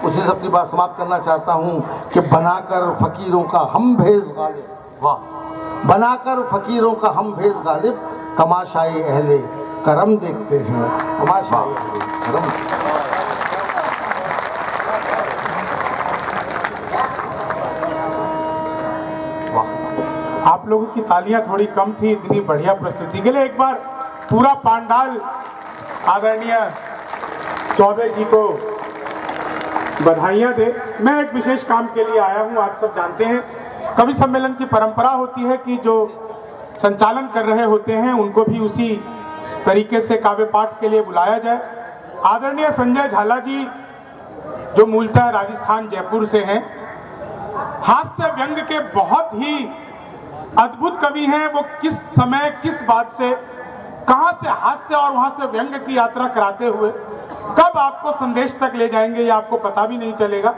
उसी सब की बात समाप्त करना चाहता हूँ कि बनाकर फकीरों का हम भेज गालिब, वाह, बनाकर फकीरों का हम भेज गालिब, तमाशाए अहले करम देखते हैं, तमाशाए अहले करम। आप लोगों की तालियां थोड़ी कम थी इतनी बढ़िया प्रस्तुति के लिए। एक बार पूरा पांडाल आदरणीय चौबे जी को बधाइयां दे। मैं एक विशेष काम के लिए आया हूं। आप सब जानते हैं कवि सम्मेलन की परंपरा होती है कि जो संचालन कर रहे होते हैं उनको भी उसी तरीके से काव्य पाठ के लिए बुलाया जाए। आदरणीय संजय झाला जी जो मूलतः राजस्थान जयपुर से हैं, हास्य व्यंग के बहुत ही अद्भुत कवि हैं। वो किस समय किस बात से कहां से हास्य और वहां से व्यंग की यात्रा कराते हुए कब आपको संदेश तक ले जाएंगे ये आपको पता भी नहीं चलेगा।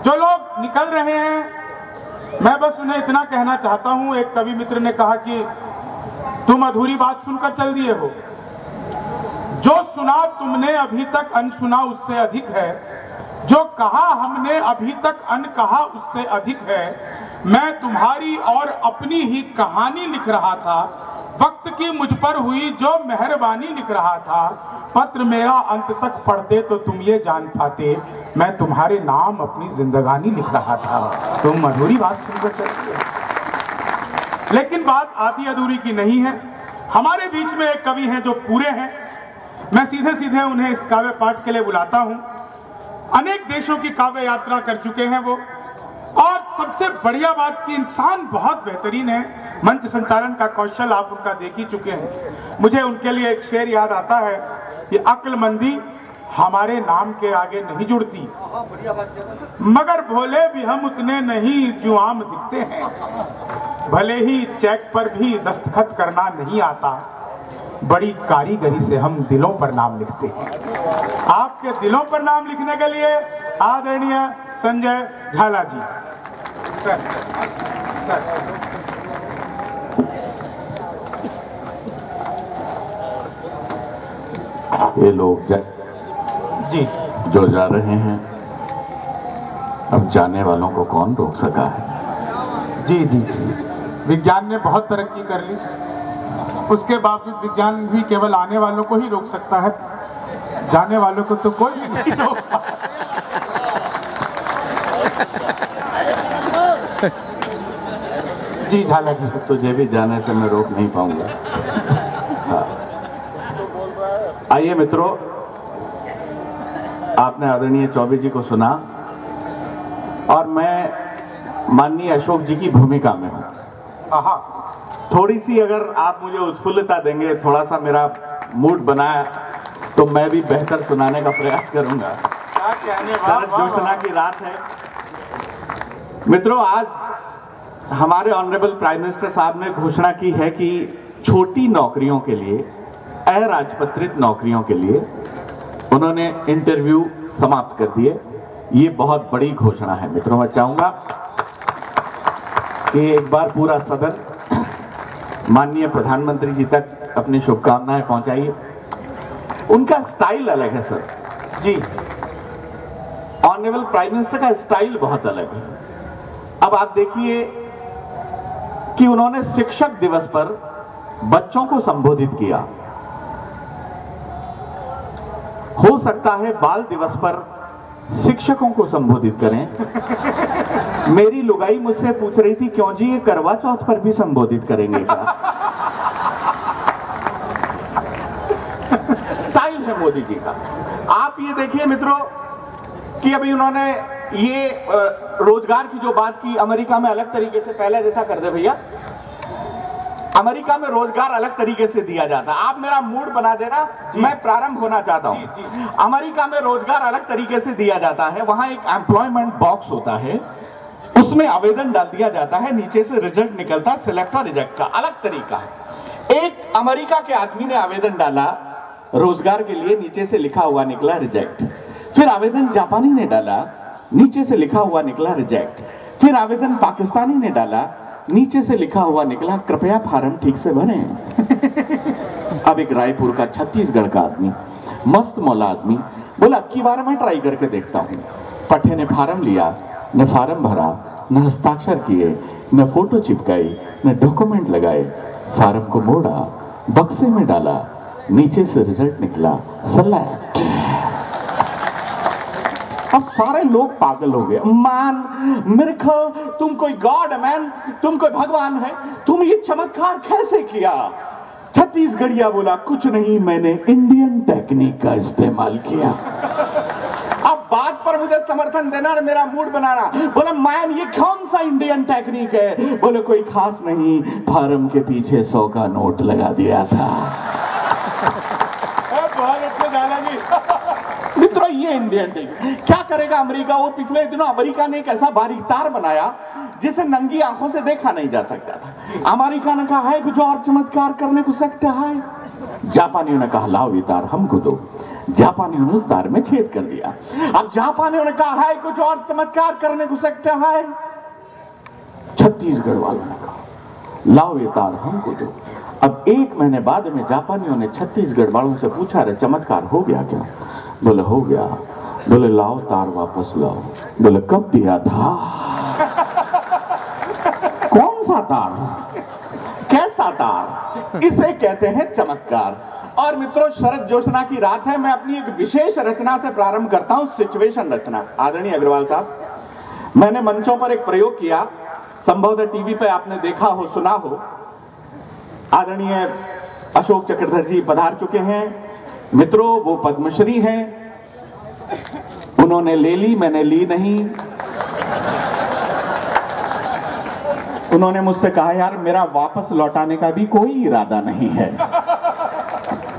जो लोग निकल रहे हैं मैं बस उन्हें इतना कहना चाहता हूं। एक कवि मित्र ने कहा कि तुम अधूरी बात सुनकर चल दिए हो, जो सुना तुमने अभी तक अनसुना उससे अधिक है, जो कहा हमने अभी तक अनकहा उससे अधिक है। मैं तुम्हारी और अपनी ही कहानी लिख रहा था, वक्त की मुझ पर हुई जो मेहरबानी लिख रहा था। पत्र मेरा अंत तक पढ़ते तो तुम ये जान पाते, मैं तुम्हारे नाम अपनी जिंदगानी लिख रहा था। तुम अधूरी बात सुनकर चलते। लेकिन बात आधी अधूरी की नहीं है। हमारे बीच में एक कवि हैं जो पूरे हैं। मैं सीधे सीधे उन्हें इस काव्य पाठ के लिए बुलाता हूं। अनेक देशों की काव्य यात्रा कर चुके हैं वो, और सबसे बढ़िया बात कि इंसान बहुत बेहतरीन है। मंच संचालन का कौशल आप उनका देख ही चुके हैं। मुझे उनके लिए एक शेर याद आता है कि अक्लमंदी हमारे नाम के आगे नहीं जुड़ती, मगर भोले भी हम उतने नहीं जो आम दिखते हैं। भले ही चेक पर भी दस्तखत करना नहीं आता, बड़ी कारीगरी से हम दिलों पर नाम लिखते हैं। आपके दिलों पर नाम लिखने के लिए आदरणीय संजय झाला जी। Sir, sir. ये लोग जी जो जा रहे हैं, अब जाने वालों को कौन रोक सका है। जी जी जी, विज्ञान ने बहुत तरक्की कर ली, उसके बावजूद विज्ञान भी केवल आने वालों को ही रोक सकता है, जाने वालों को तो कोई नहीं रोक पाता। जी झाला जी, तुझे भी जाने से मैं रोक नहीं पाऊंगा। हाँ। आइए मित्रों, आपने आदरणीय चौबे जी को सुना और मैं माननीय अशोक जी की भूमिका में हूं। थोड़ी सी अगर आप मुझे उत्फुल्लता देंगे, थोड़ा सा मेरा मूड बनाया तो मैं भी बेहतर सुनाने का प्रयास करूंगा। शरद जोशना की रात है। मित्रों, आज हमारे ऑनरेबल प्राइम मिनिस्टर साहब ने घोषणा की है कि छोटी नौकरियों के लिए, अराजपत्रित नौकरियों के लिए उन्होंने इंटरव्यू समाप्त कर दिए। ये बहुत बड़ी घोषणा है मित्रों। मैं चाहूंगा कि एक बार पूरा सदन माननीय प्रधानमंत्री जी तक अपनी शुभकामनाएं पहुंचाइए। उनका स्टाइल अलग है सर जी, ऑनरेबल प्राइम मिनिस्टर का स्टाइल बहुत अलग है। अब आप देखिए कि उन्होंने शिक्षक दिवस पर बच्चों को संबोधित किया। हो सकता है बाल दिवस पर शिक्षकों को संबोधित करें। मेरी लुगाई मुझसे पूछ रही थी, क्यों जी ये करवा चौथ पर भी संबोधित करेंगे क्या? स्टाइल है मोदी जी का। आप ये देखिए मित्रों कि अभी उन्होंने ये रोजगार की जो बात की, अमेरिका में अलग तरीके से, पहले जैसा कर दे भैया, अमेरिका में रोजगार अलग तरीके से दिया जाता है। आप मेरा मूड बना देना, मैं प्रारंभ होना चाहता हूं। अमेरिका में रोजगार अलग तरीके से दिया जाता है। वहां एक एम्प्लॉयमेंट बॉक्स होता है, उसमें आवेदन डाल दिया जाता है, नीचे से रिजल्ट निकलता है, सिलेक्ट और रिजेक्ट का अलग तरीका है। एक अमेरिका के आदमी ने आवेदन डाला रोजगार के लिए, नीचे से लिखा हुआ निकला रिजेक्ट। फिर आवेदन जापानी ने डाला, नीचे से लिखा हुआ निकला रिजेक्ट। फिर आवेदन पाकिस्तानी ने डाला, नीचे से लिखा हुआ निकला कृपया फार्म ठीक से भरें। अब एक रायपुर का, छत्तीसगढ़ का आदमी, मस्त मौला आदमी बोला, की बार मैं ट्राई करके देखता हूं। पट्टे ने फार्म लिया, न फार्म भरा, न हस्ताक्षर किए, न फोटो चिपकाई, न डॉक्यूमेंट लगाए। फार्म को मोड़ा, बक्से में डाला, नीचे से रिजल्ट निकला सेलेक्ट। अब सारे लोग पागल हो गए। मैन, मिरेकल, तुम कोई गॉड है मैन, तुम कोई भगवान है, तुम ये चमत्कार कैसे किया? छत्तीसगढ़िया बोला, कुछ नहीं, मैंने इंडियन टेक्निक का इस्तेमाल किया। अब बात पर मुझे समर्थन देना और मेरा मूड बनाना। बोले मैन, ये कौन सा इंडियन टेक्निक है? बोले कोई खास नहीं, फार्म के पीछे 100 का नोट लगा दिया था। मित्रों, ये इंडियन टेक्निक क्या करेगा अमेरिका? वो पिछले दिनों अमेरिका ने एक ऐसा बारीक तार बनाया जिसे नंगी आंखों से देखा नहीं जा सकता था। अमेरिका ने कहा है कुछ और चमत्कार करने को सकता है। जापानियों ने कहा लाओ ये तार हमको दो। जापानियों ने उस तार में छेद कर दिया। अब जापानियों ने कहा है कुछ और चमत्कार करने को सकता है। छत्तीसगढ़ वालों ने कहा लाओ ये तार हमको दो। अब 1 महीने बाद में जापानियों ने छत्तीसगढ़ वालों से पूछा, रे चमत्कार हो गया क्या? बोले हो गया। बोले लाओ तार वापस लाओ। बोले कब दिया था? कौन सा तार? कैसा तार? इसे कहते हैं चमत्कार। और मित्रों, शरद जोशना की रात है। मैं अपनी एक विशेष रचना से प्रारंभ करता हूं, सिचुएशन रचना। आदरणीय अग्रवाल साहब, मैंने मंचों पर एक प्रयोग किया, संभवतः टीवी पे आपने देखा हो, सुना हो। आदरणीय अशोक चक्रधर जी पधार चुके हैं। मित्रों, वो पद्मश्री हैं, उन्होंने ले ली, मैंने ली नहीं। उन्होंने मुझसे कहा यार मेरा वापस लौटाने का भी कोई इरादा नहीं है।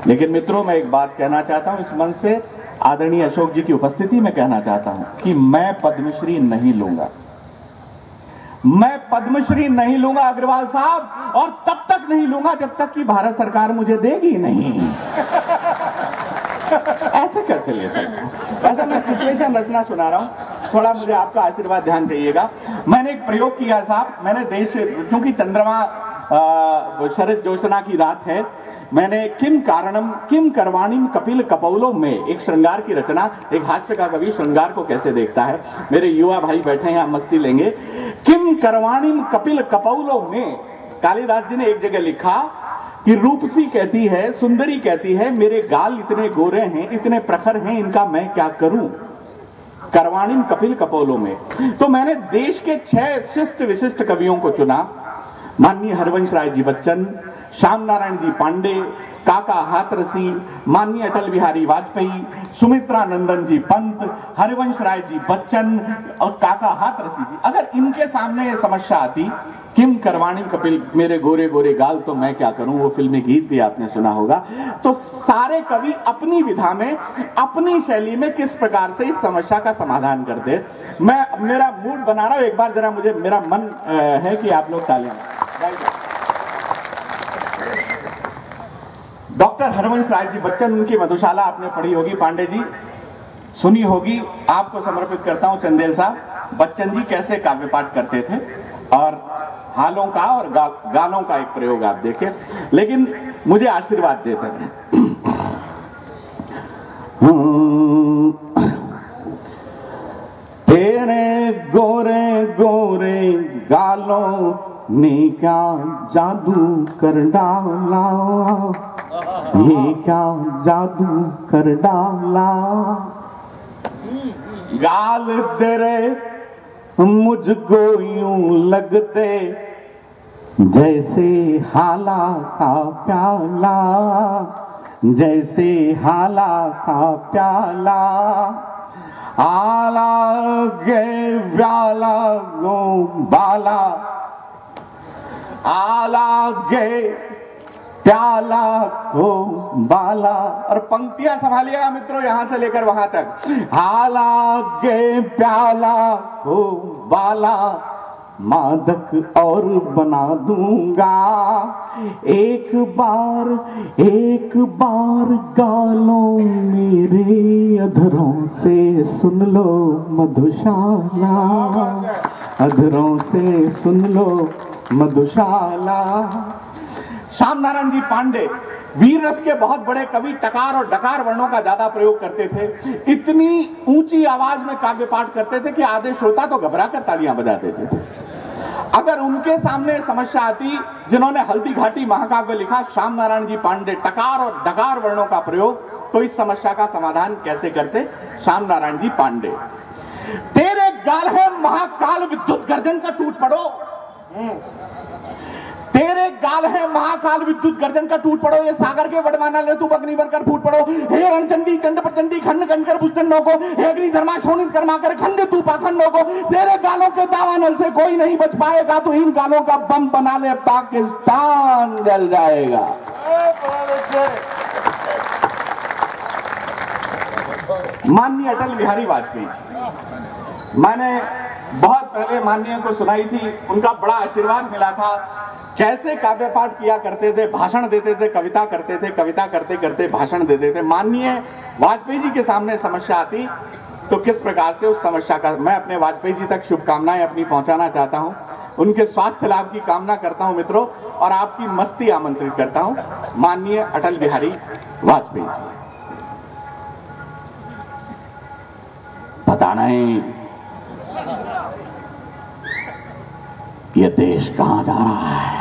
लेकिन मित्रों, मैं एक बात कहना चाहता हूं इस मंच से, आदरणीय अशोक जी की उपस्थिति में कहना चाहता हूं कि मैं पद्मश्री नहीं लूंगा। मैं पद्मश्री नहीं लूंगा अग्रवाल साहब, और तब तक नहीं लूंगा जब तक कि भारत सरकार मुझे देगी नहीं। ऐसे कैसे ले सकता? ऐसा मैं सिचुएशन रचना सुना रहा हूं, थोड़ा मुझे आपका आशीर्वाद ध्यान चाहिएगा। मैंने एक प्रयोग किया साहब, मैंने देश, क्योंकि चंद्रमा शरद जोशना की रात है, मैंने किम कारणम किम करवाणीम कपिल कपौलों में एक श्रृंगार की रचना, एक हास्य का कवि श्रृंगार को कैसे देखता है, मेरे युवा भाई बैठे हैं, मस्ती लेंगे। किम करवाणीम कपिल कपौलों में कालिदास जी ने एक जगह लिखा कि रूपसी कहती है, सुंदरी कहती है, मेरे गाल इतने गोरे हैं, इतने प्रखर हैं, इनका मैं क्या करूं? करवाणीम कपिल कपौलों में। तो मैंने देश के 6 शिष्ट विशिष्ट कवियों को चुना। माननीय हरिवंश राय जी बच्चन, श्याम नारायण जी पांडे, काका हाथरसी, माननीय अटल बिहारी वाजपेयी, सुमित्रा नंदन जी पंत, हरिवंश राय जी बच्चन और काका हाथरसी जी। अगर इनके सामने ये समस्या आती, किम करवाणी कपिल मेरे गोरे गोरे गाल तो मैं क्या करूं, वो फिल्मी गीत भी आपने सुना होगा, तो सारे कवि अपनी विधा में, अपनी शैली में किस प्रकार से इस समस्या का समाधान करते। मैं मेरा मूड बना रहा हूं, एक बार जरा मुझे, मेरा मन है कि आप लोग तालियां। डॉक्टर हरिवंश राय जी बच्चन, उनकी मधुशाला आपने पढ़ी होगी, पांडे जी सुनी होगी। आपको समर्पित करता हूं चंदेल साहब, बच्चन जी कैसे काव्य पाठ करते थे और हालों का और गानों का एक प्रयोग आप देखें, लेकिन मुझे आशीर्वाद देते हैं। तेरे गोरे गोरे गालों ने क्या जादू कर डाला, ये क्या जादू कर डाला। गाल तेरे मुझको यूं लगते जैसे हाला का प्याला, जैसे हाला का प्याला। आला गे प्याला गो बाला, आला गे प्याला को बाला। और पंक्तियां संभालिएगा मित्रों, यहां से लेकर वहां तक। आला गे प्याला को बाला, मादक और बना दूंगा। एक बार गालों मेरे अधरों से सुन लो मधुशाला, अधरों से सुन लो मधुशाला। श्याम नारायण जी पांडे, वीर रस के बहुत बड़े कवि टकार और डकार वर्णों का ज्यादा प्रयोग करते थे। इतनी ऊंची आवाज में काव्य पाठ करते थे कि आधे श्रोता तो घबरा कर तालियां बजा देते थे। अगर उनके सामने समस्या आती, जिन्होंने हल्दी घाटी महाकाव्य लिखा, श्याम नारायण जी पांडे, टकार और डकार वर्णों का प्रयोग, तो इस समस्या का समाधान कैसे करते? श्याम नारायण जी पांडे, तेरे गाल है महाकाल विद्युत गर्जन का टूट पड़ो, तेरे गाल है महाकाल विद्युत गर्जन का टूट पड़ो, ये सागर के वडवाना ले तू अग्नि बनकर फूट पड़ो, हे रणचंडी चंड प्रचंडी खंड कंकर भुजदंडों को, हे अग्नि धर्मा शोणित कर्मा कर खंड तू पाखंडों को, तेरे गालों के दावानल से कोई नहीं बच पाएगा, तो इन गालों का बम बना ले, पाकिस्तान जल जाएगा। माननीय अटल बिहारी वाजपेयी जी, मैंने बहुत पहले माननीय को सुनाई थी, उनका बड़ा आशीर्वाद मिला था। कैसे काव्य पाठ किया करते थे, भाषण देते थे, कविता करते थे, कविता करते करते भाषण देते थे। माननीय वाजपेयी जी के सामने समस्या आती तो किस प्रकार से उस समस्या का, मैं अपने वाजपेयी जी तक शुभकामनाएं अपनी पहुंचाना चाहता हूं, उनके स्वास्थ्य लाभ की कामना करता हूं मित्रों, और आपकी मस्ती आमंत्रित करता हूं। माननीय अटल बिहारी वाजपेयी जी, पता नहीं ये देश कहां जा रहा है,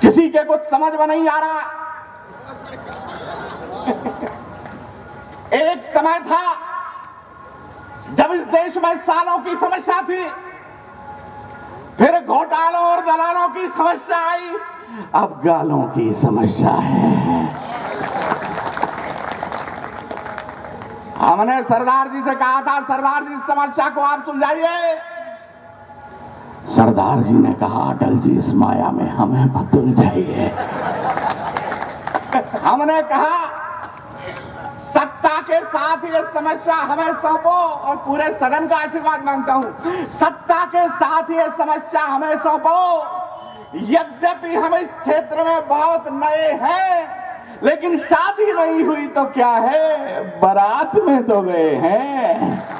किसी के कुछ समझ में नहीं आ रहा। एक समय था जब इस देश में सालों की समस्या थी, फिर घोटालों और दलालों की समस्या आई, अब गालों की समस्या है। हमने सरदार जी से कहा था, सरदार जी इस समस्या को आप सुलझाइए। सरदार जी ने कहा, अटल जी इस माया में हमें मत उलझाइए। हमने कहा सत्ता के साथ ये समस्या हमें सौंपो, और पूरे सदन का आशीर्वाद मांगता हूं, सत्ता के साथ ये समस्या हमें सौंपो। यद्यपि हम इस क्षेत्र में बहुत नए हैं, लेकिन शादी नहीं हुई तो क्या है, बारात में तो गए हैं।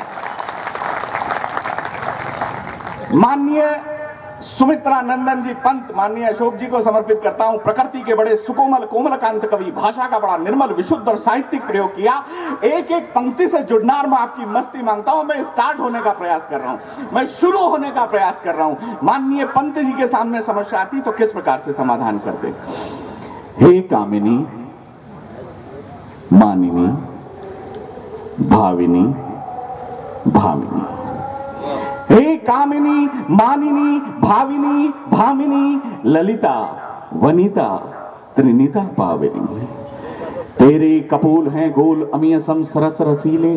माननीय सुमित्रा नंदन जी पंत, माननीय अशोक जी को समर्पित करता हूं। प्रकृति के बड़े सुकोमल कोमलकांत कवि, भाषा का बड़ा निर्मल विशुद्ध और साहित्यिक प्रयोग किया। एक एक पंक्ति से जुड़ना, मैं आपकी मस्ती मांगता हूं। मैं स्टार्ट होने का प्रयास कर रहा हूं, मैं शुरू होने का प्रयास कर रहा हूं। माननीय पंत जी के सामने समस्या आती तो किस प्रकार से समाधान करते? हे कामिनी, मानिनी, भाविनी, भामिनी, हे कामिनी, मानिनी, भाविनी, भामिनी, ललिता, वनिता, त्रिनिता, पाविनी, तेरे कपोल हैं गोल अमीयसम सरस रसीले,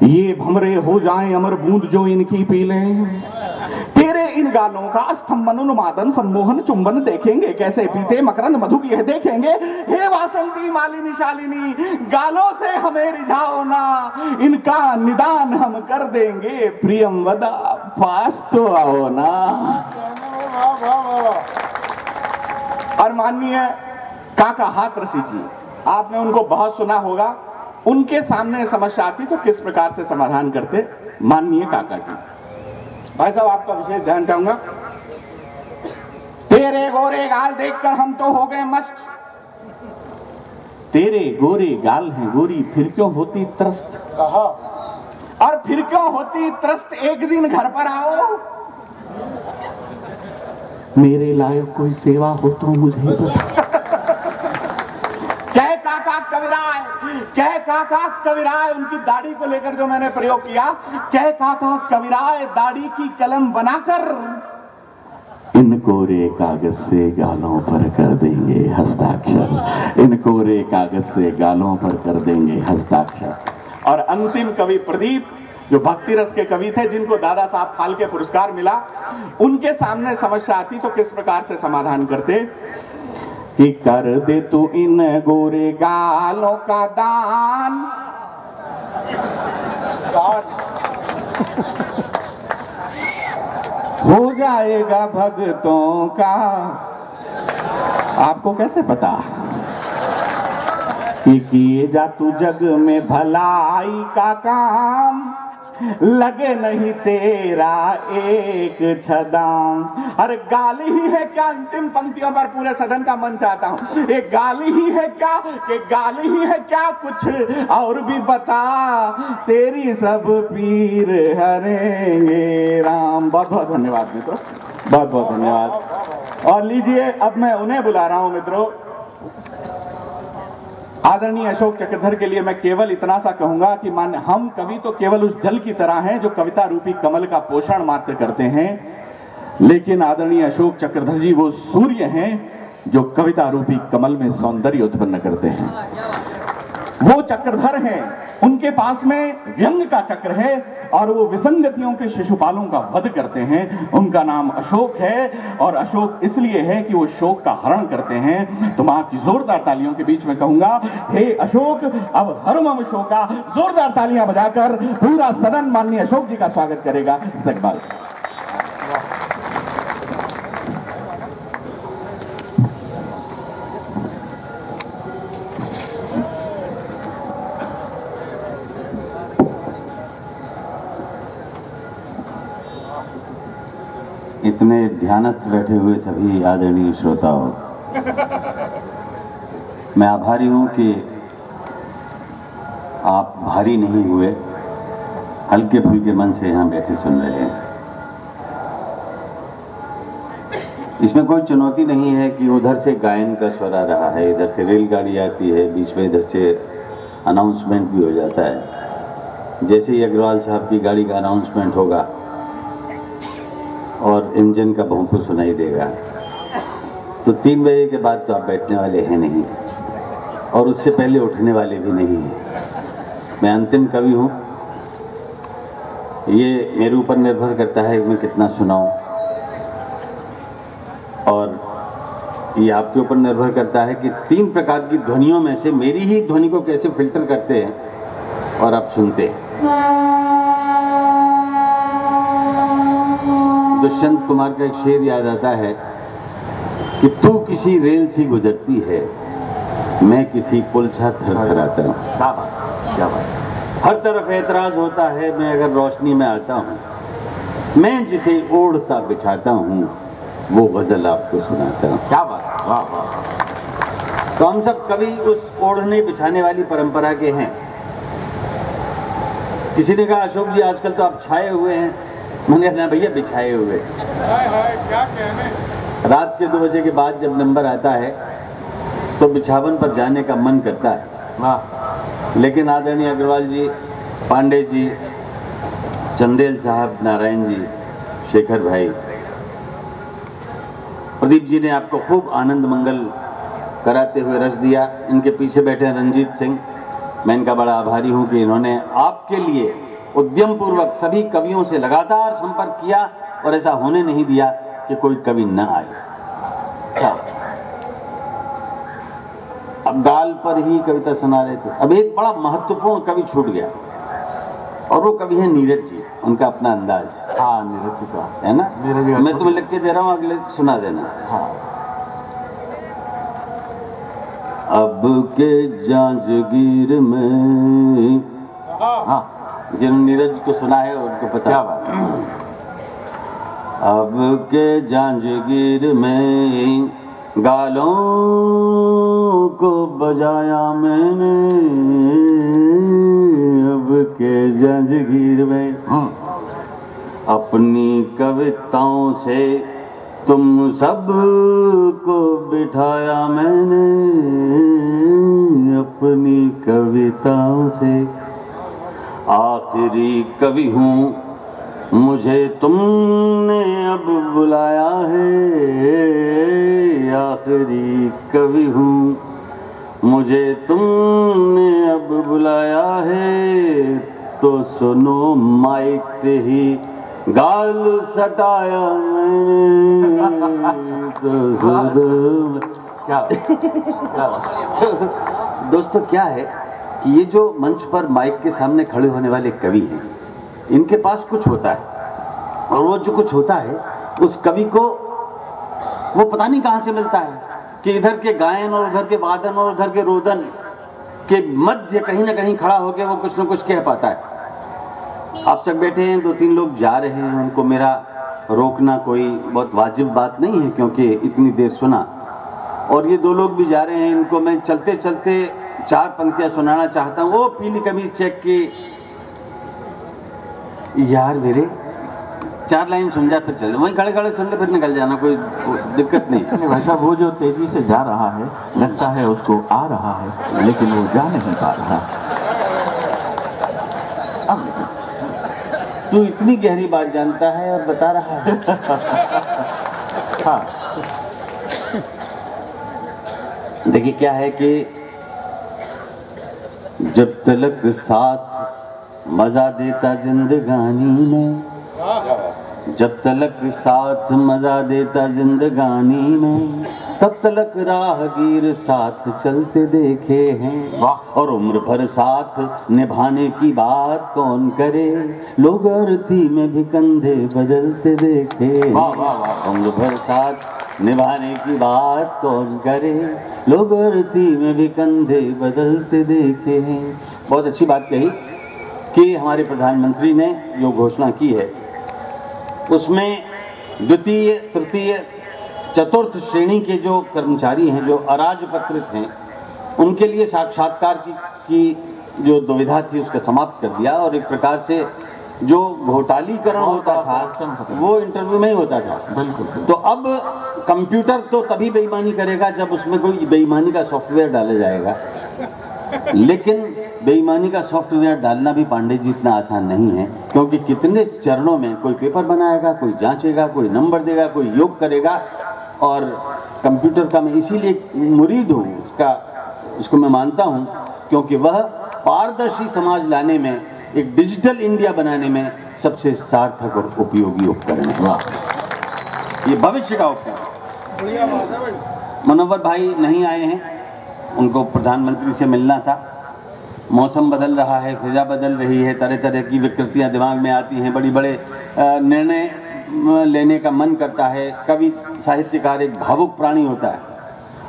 ये भमरे हो जाएं अमर बूंद जो इनकी पी लें। तेरे इन गालों का स्तंभन उन्मादन सम्मोहन चुंबन देखेंगे, कैसे पीते मकरंद मधु यह देखेंगे। हे वासंती मालिनी शालिनी, गालों से हमें रिझाओ ना, इनका निदान हम कर देंगे। प्रियम वदा, पास तो आओ ना। और माननीय काका हाथरसी जी, आपने उनको बहुत सुना होगा, उनके सामने समस्या आती तो किस प्रकार से समाधान करते? माननीय काका जी, भाई साहब आपका विशेष ध्यान चाहूंगा। तेरे गोरे गाल देखकर हम तो हो गए मस्त, तेरे गोरे गाल हैं गोरी फिर क्यों होती त्रस्त, और फिर क्यों होती त्रस्त, एक दिन घर पर आओ, मेरे लायक कोई सेवा हो तो मुझे बता। कह काका कविराय, कह काका कविराय, उनकी दाढ़ी को लेकर जो मैंने प्रयोग किया, कह काका कविराय, दाढ़ी की कलम बनाकर इन कोरे कागज से गालों पर कर देंगे हस्ताक्षर, इन कोरे कागज से गालों पर कर देंगे हस्ताक्षर। और अंतिम कवि प्रदीप, जो भक्ति रस के कवि थे, जिनको दादा साहब फाल्के पुरस्कार मिला, उनके सामने समस्या आती तो किस प्रकार से समाधान करते? कि कर दे तू इन गोरे गालों का दान, हो जाएगा भक्तों का। आपको कैसे पता कि किए जा तू जग में भलाई का काम, लगे नहीं तेरा एक छदाम। अरे गाली ही है क्या, अंतिम पंक्तियों पर पूरे सदन का मन चाहता हूं, ये गाली ही है क्या, कि गाली ही है क्या, कुछ और भी बता, तेरी सब पीर हरेंगे राम। बहुत बहुत धन्यवाद मित्रों, बहुत बहुत धन्यवाद। और लीजिए अब मैं उन्हें बुला रहा हूं मित्रों, आदरणीय अशोक चक्रधर के लिए मैं केवल इतना सा कहूंगा कि मान्य हम कवि तो केवल उस जल की तरह हैं जो कविता रूपी कमल का पोषण मात्र करते हैं, लेकिन आदरणीय अशोक चक्रधर जी वो सूर्य हैं जो कविता रूपी कमल में सौंदर्य उत्पन्न करते हैं। वो चक्रधर हैं, उनके पास में व्यंग का चक्र है और वो विसंगतियों के शिशुपालों का वध करते हैं। उनका नाम अशोक है और अशोक इसलिए है कि वो शोक का हरण करते हैं। तो मैं आपकी जोरदार तालियों के बीच में कहूंगा, हे अशोक अब हर मम शोका। जोरदार तालियां बजाकर पूरा सदन माननीय अशोक जी का स्वागत करेगा। इस्तकबाल। इतने ध्यानस्थ बैठे हुए सभी आदरणीय श्रोताओं, मैं आभारी हूं कि आप भारी नहीं हुए, हल्के फुल्के मन से यहाँ बैठे सुन रहे हैं। इसमें कोई चुनौती नहीं है कि उधर से गायन का स्वर आ रहा है, इधर से रेलगाड़ी आती है, बीच में इधर से अनाउंसमेंट भी हो जाता है। जैसे ही अग्रवाल साहब की गाड़ी का अनाउंसमेंट होगा और इंजन का भौंपू सुनाई देगा तो 3 बजे के बाद तो आप बैठने वाले हैं नहीं और उससे पहले उठने वाले भी नहीं हैं। मैं अंतिम कवि हूँ, ये मेरे ऊपर निर्भर करता है कि मैं कितना सुनाऊं और ये आपके ऊपर निर्भर करता है कि 3 प्रकार की ध्वनियों में से मेरी ही ध्वनि को कैसे फिल्टर करते हैं और आप सुनते हैं। दुष्यंत कुमार का एक शेर याद आता है कि तू किसी रेल से गुजरती है, मैं किसी पुल सा थरथराता हूँ। क्या बात। हर तरफ एतराज होता है, मैं अगर रोशनी में आता हूँ, मैं जिसे ओढ़ता बिछाता हूँ वो गजल आपको सुनाता हूँ। क्या बात, वाह वाह। तो हम सब कभी उस ओढ़ने बिछाने वाली परंपरा के हैं। किसी ने कहा अशोक जी आजकल तो आप छाए हुए हैं, मैंने कहा भैया बिछाए हुए। क्या कहने। रात के 2 बजे के बाद जब नंबर आता है तो बिछावन पर जाने का मन करता है, वाह। लेकिन आदरणीय अग्रवाल जी, पांडे जी, चंदेल साहब, नारायण जी, शेखर भाई, प्रदीप जी ने आपको खूब आनंद मंगल कराते हुए रस दिया। इनके पीछे बैठे हैं रंजीत सिंह, मैं इनका बड़ा आभारी हूँ कि इन्होंने आपके लिए उद्यम पूर्वक सभी कवियों से लगातार संपर्क किया और ऐसा होने नहीं दिया कि कोई कवि न आए। क्या अब गाल पर ही कविता सुना रहे थे। अब एक बड़ा महत्वपूर्ण कवि छूट गया और वो कवि है नीरज जी, उनका अपना अंदाज है। हाँ नीरज जी का है ना, मैं तुम्हें लिख के दे रहा हूँ, अगले सुना देना। हाँ। अब के जांजगीर में, हाँ जिन्होंने नीरज को सुना है उनको पता है। अब के जांजगीर में गालों को बजाया मैंने, अब के जांजगीर में अपनी कविताओं से तुम सब को बिठाया मैंने, अपनी कविताओं से। आखिरी कवि हूँ, मुझे तुमने अब बुलाया है, आखिरी कवि हूँ, मुझे तुमने अब बुलाया है, तो सुनो माइक से ही गाल सटाया मैंने, तो सुनो। क्या दोस्तों क्या है कि ये जो मंच पर माइक के सामने खड़े होने वाले कवि हैं, इनके पास कुछ होता है और वो जो कुछ होता है उस कवि को वो पता नहीं कहाँ से मिलता है कि इधर के गायन और उधर के वादन और उधर के रोदन के मध्य कहीं ना कहीं खड़ा होकर वो कुछ न कुछ कह पाता है। आप सब बैठे हैं, 2-3 लोग जा रहे हैं, उनको मेरा रोकना कोई बहुत वाजिब बात नहीं है क्योंकि इतनी देर सुना। और ये 2 लोग भी जा रहे हैं, इनको मैं चलते चलते 4 पंक्तियां सुनाना चाहता हूँ। वो पीली कमीज चेक की यार मेरे 4 लाइन सुन जा, फिर चल वहीं खड़े खड़े सुन ले, फिर निकल जाना, कोई दिक्कत नहीं। वैसा वो जो तेजी से जा रहा है, लगता है उसको आ रहा है, लेकिन वो जा नहीं पा रहा। तू इतनी गहरी बात जानता है और बता रहा है। हाँ, देखिए क्या है कि जब तलक साथ मजा देता जिंदगानी में, जब तलक साथ मजा देता जिंदगानी में, तब तलक राहगीर साथ चलते देखे हैं। और उम्र भर साथ निभाने की बात कौन करे, लोग अर्थी में भी कंधे बदलते देखे। उम्र भर साथ निभाने की बात कौन करे, लोग अर्थी में भी कंधे बदलते देखे हैं। बहुत अच्छी बात कही कि हमारे प्रधानमंत्री ने जो घोषणा की है उसमें द्वितीय, तृतीय, चतुर्थ श्रेणी के जो कर्मचारी हैं, जो अराजपत्रित हैं, उनके लिए साक्षात्कार की जो दुविधा थी उसका समाप्त कर दिया। और एक प्रकार से जो घोटालीकरण होता था वो इंटरव्यू में ही होता था। बिल्कुल। तो अब कंप्यूटर तो तभी बेईमानी करेगा जब उसमें कोई बेईमानी का सॉफ्टवेयर डाला जाएगा, लेकिन बेईमानी का सॉफ्टवेयर डालना भी पांडे जी इतना आसान नहीं है, क्योंकि कितने चरणों में कोई पेपर बनाएगा, कोई जांचेगा, कोई नंबर देगा, कोई योग करेगा। और कंप्यूटर का मैं इसीलिए मुरीद हूँ, उसको मैं मानता हूँ, क्योंकि वह पारदर्शी समाज लाने में, एक डिजिटल इंडिया बनाने में सबसे सार्थक और उपयोगी उपकरण है। ये भविष्य का उपकरण। मुनव्वर भाई नहीं आए हैं, उनको प्रधानमंत्री से मिलना था। मौसम बदल रहा है, फिजा बदल रही है, तरह तरह की विकृतियां दिमाग में आती हैं, बड़ी बड़े निर्णय लेने का मन करता है। कवि साहित्यकार एक भावुक प्राणी होता है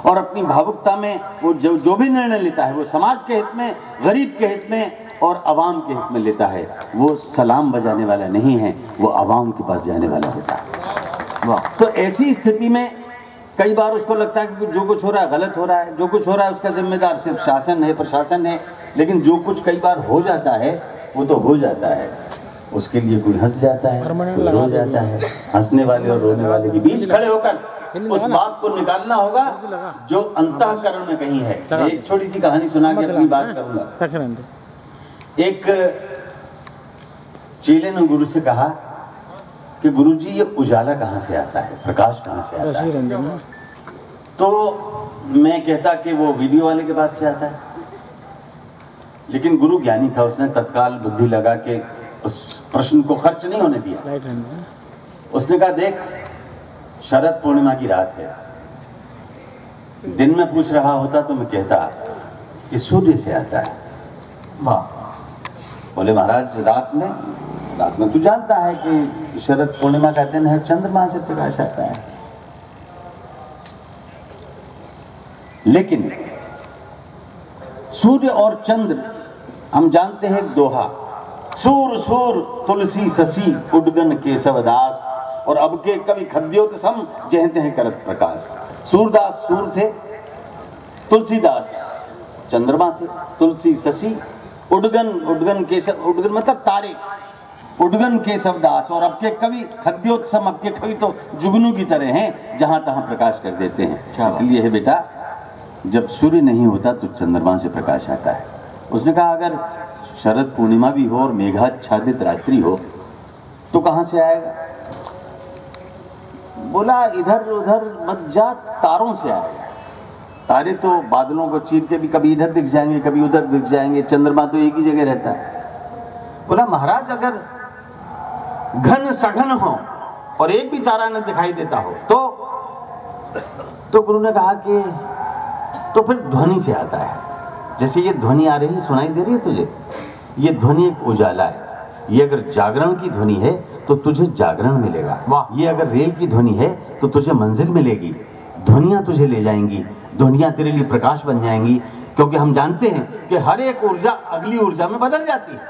और अपनी भावुकता में वो जो भी निर्णय लेता है वो समाज के हित में, गरीब के हित में और आवाम के हित में लेता है। वो सलाम बजाने वाला नहीं है, वो आवाम के पास जाने वाला होता है। वाह। तो ऐसी स्थिति में कई बार उसको लगता है कि जो कुछ हो रहा है गलत हो रहा है, जो कुछ हो रहा है उसका जिम्मेदार सिर्फ शासन है, प्रशासन है। लेकिन जो कुछ कई बार हो जाता है वो तो हो जाता है, उसके लिए कोई हंस जाता है, कोई रो जाता है। हंसने वाले और रोने वाले के बीच खड़े होकर उस बात को निकालना होगा जो अंतःकरण में कहीं है। एक छोटी सी कहानी सुना के अपनी बात करूंगा। एक चेले ने गुरु से कहा कि गुरुजी ये उजाला कहाँ से आता है, प्रकाश कहाँ से आता है? तो मैं कहता कि वो वीडियो वाले के पास से आता है। लेकिन गुरु ज्ञानी था, उसने तत्काल बुद्धि लगा के उस प्रश्न को खर्च नहीं होने दिया। उसने कहा देख, शरद पूर्णिमा की रात है, दिन में पूछ रहा होता तो मैं कहता कि सूर्य से आता है। वाह। बोले महाराज रात में तू जानता है कि शरद पूर्णिमा का दिन है, चंद्रमा से प्रकाश आता है। लेकिन सूर्य और चंद्र हम जानते हैं दोहा, सूर सूर तुलसी ससी उडगन केशव दास, और अब के कवि खद्योत सम जहते हैं करत प्रकाश। सूरदास सूर थे, तुलसीदास चंद्रमा थे, तुलसी शशि, उडगन केशव, उडगन मतलब तारे, उडगन केशव दास। और अब के कवि खद्योत्सम, अब के कवि तो जुगनू की तरह हैं, जहां तहां प्रकाश कर देते हैं। इसलिए है बेटा, जब सूर्य नहीं होता तो चंद्रमा से प्रकाश आता है। उसने कहा अगर शरद पूर्णिमा भी हो और मेघाच्छादित रात्रि हो तो कहां से आएगा? बोला इधर उधर मत जा, तारों से आएगा। तारे तो बादलों को चीर के भी कभी इधर दिख जाएंगे, कभी उधर दिख जाएंगे, चंद्रमा तो एक ही जगह रहता है। बोला महाराज अगर घन सघन हो और एक भी तारा न दिखाई देता हो तो गुरु ने कहा कि तो फिर ध्वनि से आता है। जैसे ये ध्वनि आ रही, सुनाई दे रही है तुझे, ये ध्वनि एक उजाला है। ये अगर जागरण की ध्वनि है तो तुझे जागरण मिलेगा। ये अगर रेल की ध्वनि है तो तुझे मंजिल मिलेगी। ध्वनियाँ तुझे ले जाएंगी, ध्वनियाँ तेरे लिए प्रकाश बन जाएंगी। क्योंकि हम जानते हैं कि हर एक ऊर्जा अगली ऊर्जा में बदल जाती है।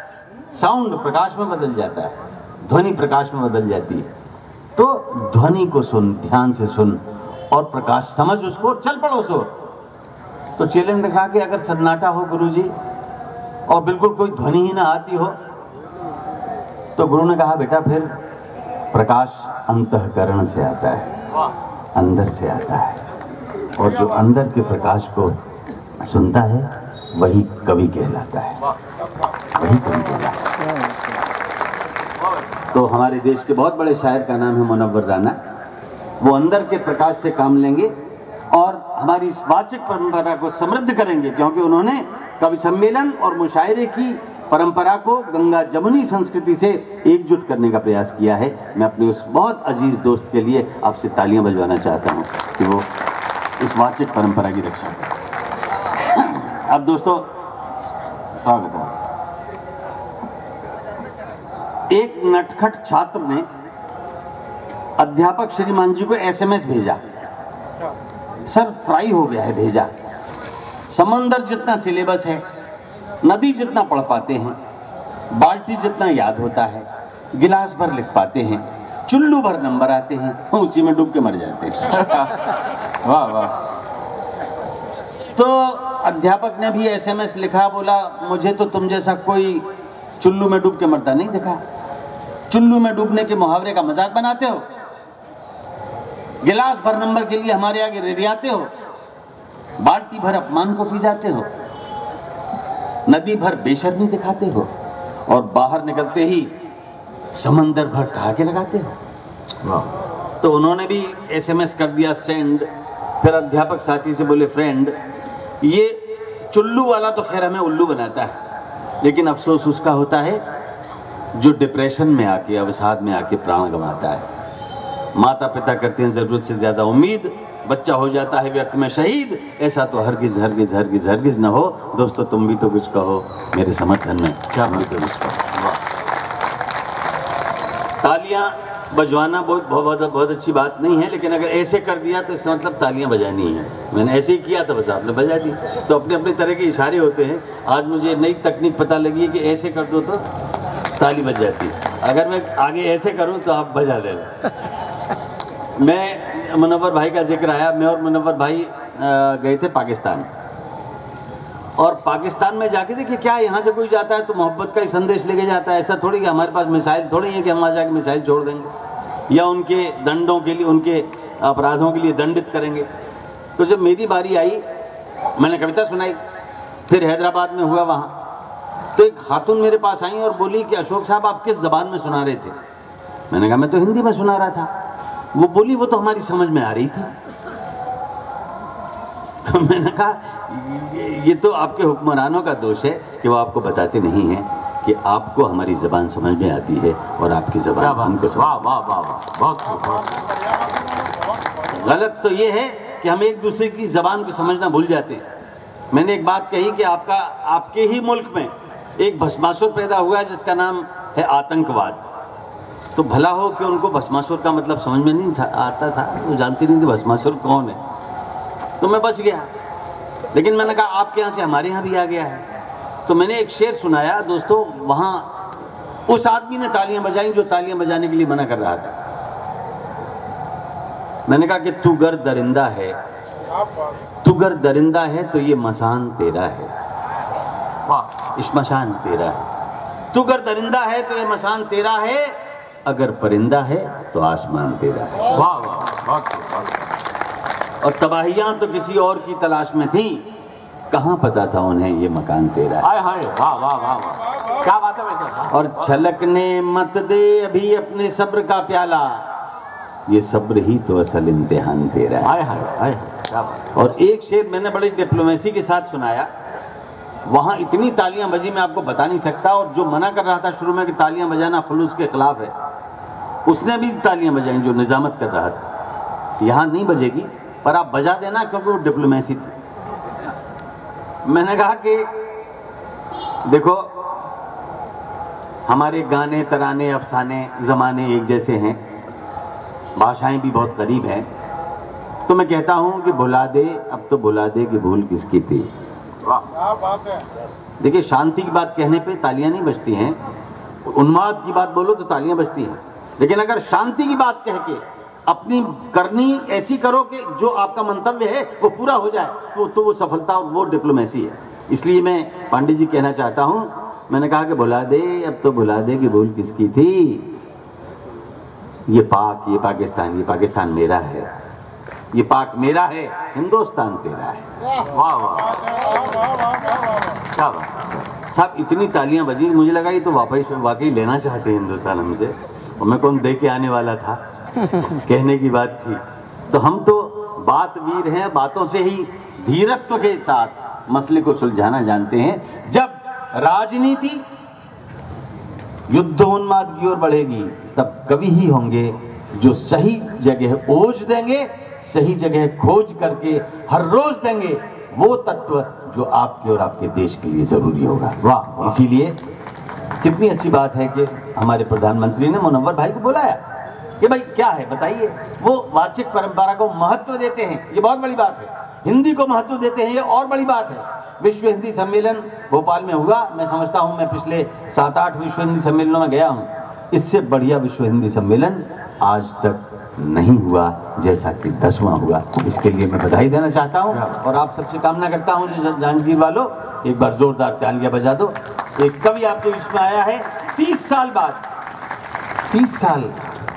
साउंड प्रकाश में बदल जाता है, ध्वनि प्रकाश में बदल जाती है। तो ध्वनि को सुन, ध्यान से सुन और प्रकाश समझ उसको, चल पड़ो सो। तो चेले ने कहा कि अगर सन्नाटा हो गुरुजी और बिल्कुल कोई ध्वनि ही ना आती हो, तो गुरु ने कहा बेटा फिर प्रकाश अंतःकरण से आता है, अंदर से आता है, और जो अंदर के प्रकाश को सुनता है वही कवि कहलाता है, वही कवि कहलाता है। तो हमारे देश के बहुत बड़े शायर का नाम है मुनव्वर राना। वो अंदर के प्रकाश से काम लेंगे और हमारी इस वाचिक परंपरा को समृद्ध करेंगे, क्योंकि उन्होंने कवि सम्मेलन और मुशायरे की परंपरा को गंगा जमुनी संस्कृति से एकजुट करने का प्रयास किया है। मैं अपने उस बहुत अजीज दोस्त के लिए आपसे तालियां बजवाना चाहता हूं कि वो इस वाचिक परंपरा की रक्षा करें। अब दोस्तों स्वागत है। एक नटखट छात्र ने अध्यापक श्रीमान जी को एसएमएस भेजा, सर फ्राई हो गया है भेजा, समंदर जितना सिलेबस है, नदी जितना पढ़ पाते हैं, बाल्टी जितना याद होता है, गिलास भर लिख पाते हैं, चुल्लू भर नंबर आते हैं, उसी में डूब के मर जाते हैं। वाह वाह। तो अध्यापक ने भी एसएमएस लिखा, बोला मुझे तो तुम जैसा कोई चुल्लू में डूब के मरता नहीं दिखा। चुल्लू में डूबने के मुहावरे का मजाक बनाते हो, गिलास भर नंबर के लिए हमारे आगे रेडियाते हो, बाल्टी भर अपमान को पी जाते हो, नदी भर बेशर्मी दिखाते हो, और बाहर निकलते ही समंदर भर ठहाके लगाते हो। तो उन्होंने भी एसएमएस कर दिया सेंड। फिर अध्यापक साथी से बोले फ्रेंड, ये चुल्लू वाला तो खैर हमें उल्लू बनाता है, लेकिन अफसोस उसका होता है जो डिप्रेशन में आके, अवसाद में आके प्राण गंवाता है। माता पिता करते हैं जरूरत से ज्यादा उम्मीद, बच्चा हो जाता है व्यर्थ में शहीद। ऐसा तो हरगिज हरगिज हरगिज हरगिज न हो। दोस्तों तुम भी तो कुछ कहो मेरे समर्थन में। क्या बोलते हो इसको? तालियां बजवाना बहुत अच्छी बात नहीं है, लेकिन अगर ऐसे कर दिया तो इसका मतलब तालियां बजानी है। मैंने ऐसे ही किया था, बस आपने बजा दी। तो अपने अपने तरह के इशारे होते हैं। आज मुझे नई तकनीक पता लगी है कि ऐसे कर दो तो ताली बज जाती। अगर मैं आगे ऐसे करूं तो आप बजा देना। मैं मुनव्वर भाई का जिक्र आया, मैं और मुनव्वर भाई गए थे पाकिस्तान, और पाकिस्तान में जाके देखिए क्या यहाँ से कोई जाता है तो मोहब्बत का ही संदेश लेके जाता है। ऐसा थोड़ी कि हमारे पास मिसाइल थोड़ी है कि हम वहाँ जाके मिसाइल छोड़ देंगे या उनके दंडों के लिए, उनके अपराधों के लिए दंडित करेंगे। तो जब मेरी बारी आई, मैंने कविता सुनाई। फिर हैदराबाद में हुआ वहाँ, तो एक खातून मेरे पास आई और बोली कि अशोक साहब आप किस ज़बान में सुना रहे थे? मैंने कहा मैं तो हिंदी में सुना रहा था। वो बोली वो तो हमारी समझ में आ रही थी। तो मैंने कहा ये तो आपके हुक्मरानों का दोष है कि वो आपको बताते नहीं हैं कि आपको हमारी ज़बान समझ में आती है और आपकी ज़बान हमको समझ। वाह वाह वाह वाह। गलत तो ये है कि हम एक दूसरे की ज़बान को समझना भूल जाते हैं। मैंने एक बात कही कि आपके ही मुल्क में एक भस्मासुर पैदा हुआ है जिसका नाम है आतंकवाद। तो भला हो कि उनको भस्मासुर का मतलब समझ में नहीं आता था, वो जानती नहीं थी भस्मासुर कौन है। तो मैं बच गया। लेकिन मैंने कहा आपके यहाँ से हमारे यहाँ भी आ गया है। तो मैंने एक शेर सुनाया दोस्तों, वहाँ उस आदमी ने तालियां बजाई जो तालियां बजाने के लिए मना कर रहा था। मैंने कहा कि तू गर दरिंदा है, तू गर दरिंदा है तो ये मसान तेरा है। वाह, श्मशान तेरा है। तू गर दरिंदा है तो ये मसान तेरा है, अगर परिंदा है तो आसमान तेरा है। वाह वाह वाह। और तबाहियां तो किसी और की तलाश में थी, कहाँ पता था उन्हें ये मकान तेरा है। हाय हाय वाह वाह वाह वाह, क्या बात है बेटा। और छलकने मत दे अभी अपने सब्र का प्याला, ये सब्र ही तो असल इम्तिहान तेरा है। हाय हाय हाय, क्या बात। और एक शेर मैंने बड़ी डिप्लोमेसी के साथ सुनाया, वहाँ इतनी तालियां बजी मैं आपको बता नहीं सकता। और जो मना कर रहा था शुरू में कि तालियां बजाना खुलूस के खिलाफ है, उसने भी तालियां बजाई जो निजामत कर रहा था। यहाँ नहीं बजेगी पर आप बजा देना, क्योंकि वो डिप्लोमेसी थी। मैंने कहा कि देखो हमारे गाने तराने अफसाने ज़माने एक जैसे हैं, भाषाएं भी बहुत करीब हैं। तो मैं कहता हूँ कि भुला दे, अब तो भुला दे कि भूल किसकी थी। वाह, क्या बात है। देखिए शांति की बात कहने पे तालियां नहीं बजती हैं, उन्माद की बात बोलो तो तालियां बजती हैं, लेकिन अगर शांति की बात कह के अपनी करनी ऐसी करो कि जो आपका मंतव्य है वो पूरा हो जाए, तो वो सफलता और वो डिप्लोमेसी है। इसलिए मैं पांडे जी कहना चाहता हूं, मैंने कहा कि भुला दे, अब तो भुला दे कि भूल किसकी थी। ये पाकिस्तान मेरा है, ये पाक मेरा है, हिंदुस्तान तेरा है। वाह वाह क्या बात साहब, इतनी तालियां बजी, मुझे लगा ये तो वाकई लेना चाहते हैं हिंदुस्तान हमसे, और मैं कौन दे के आने वाला था कहने की बात थी। तो हम तो बात वीर हैं, बातों से ही धीरत्व के साथ मसले को सुलझाना जानते हैं। जब राजनीति युद्धोन्माद की ओर बढ़ेगी तब कवि ही होंगे जो सही जगह ओज देंगे, सही जगह खोज करके हर रोज देंगे वो तत्व जो आपके और आपके देश के लिए जरूरी होगा। वाह, इसीलिए कितनी अच्छी बात है कि हमारे प्रधानमंत्री ने मुनव्वर भाई को बुलाया कि भाई क्या है बताइए। वो वाचिक परंपरा को महत्व देते हैं, ये बहुत बड़ी बात है। हिंदी को महत्व देते हैं, ये और बड़ी बात है। विश्व हिंदी सम्मेलन भोपाल में हुआ, मैं समझता हूँ मैं पिछले 7-8 विश्व हिंदी सम्मेलनों में गया हूँ, इससे बढ़िया विश्व हिंदी सम्मेलन आज तक नहीं हुआ जैसा कि 10वां हुआ। इसके लिए मैं बधाई देना चाहता हूँ और आप सबसे कामना करता हूँ जो जांजगीर वालों एक बार जोरदार तालियां बजा दो। एक कवि आपके बीच में आया है 30 साल बाद। 30 साल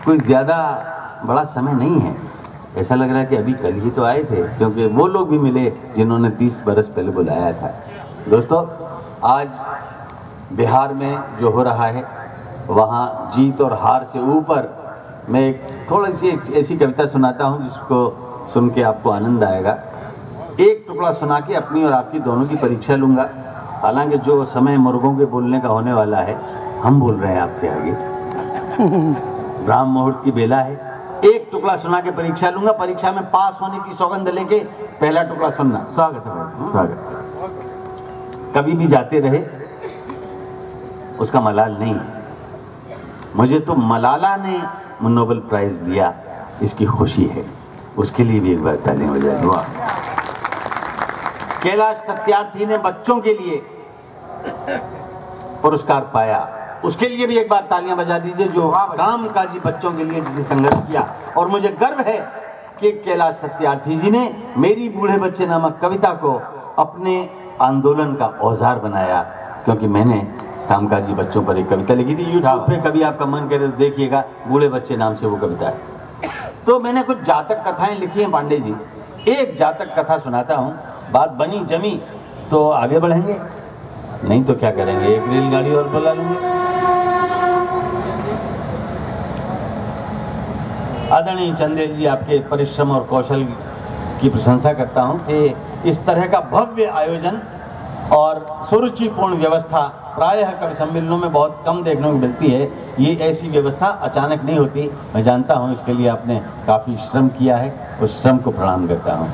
कोई ज़्यादा बड़ा समय नहीं है, ऐसा लग रहा है कि अभी कल ही तो आए थे, क्योंकि वो लोग भी मिले जिन्होंने 30 बरस पहले बुलाया था। दोस्तों, आज बिहार में जो हो रहा है वहाँ जीत और हार से ऊपर मैं एक थोड़ी सी ऐसी कविता सुनाता हूँ जिसको सुन के आपको आनंद आएगा। एक टुकड़ा सुना के अपनी और आपकी दोनों की परीक्षा लूँगा। हालांकि जो समय मुर्गों के बोलने का होने वाला है हम बोल रहे हैं आपके आगे। ब्राह्म मुहूर्त की बेला है। एक टुकड़ा सुना के परीक्षा लूँगा, परीक्षा में पास होने की सौगंध लेके पहला टुकड़ा सुनना। स्वागत है भाई, स्वागत। कभी भी जाते रहे उसका मलाल नहीं है। मुझे तो मलाला ने नोबेल प्राइज दिया, इसकी खुशी है, उसके लिए भी एक बार तालियां बजा दो। कैलाश सत्यार्थी ने बच्चों के लिए पुरस्कार पाया, उसके लिए भी एक बार तालियां बजा दीजिए, जो कामकाजी बच्चों के लिए जिसने संघर्ष किया। और मुझे गर्व है कि कैलाश सत्यार्थी जी ने मेरी बूढ़े बच्चे नामक कविता को अपने आंदोलन का औजार बनाया, क्योंकि मैंने कामकाजी बच्चों पर एक कविता लिखी थी। यूट्यूब पे कभी आपका मन करे तो देखिएगा, बूढ़े बच्चे नाम से वो कविता है। तो मैंने कुछ जातक कथाएं लिखी हैं पांडे जी, एक जातक कथा सुनाता हूँ। बात बनी जमी तो आगे बढ़ेंगे, नहीं तो क्या करेंगे, एक रेलगाड़ी और बुला लूंगे। आदरणीय चंदेल जी, आपके परिश्रम और कौशल की प्रशंसा करता हूँ कि इस तरह का भव्य आयोजन और सुरुचिपूर्ण व्यवस्था प्रायः कवि सम्मेलनों में बहुत कम देखने को मिलती है। ये ऐसी व्यवस्था अचानक नहीं होती। मैं जानता हूँ इसके लिए आपने काफ़ी श्रम किया है, उस श्रम को प्रणाम करता हूँ।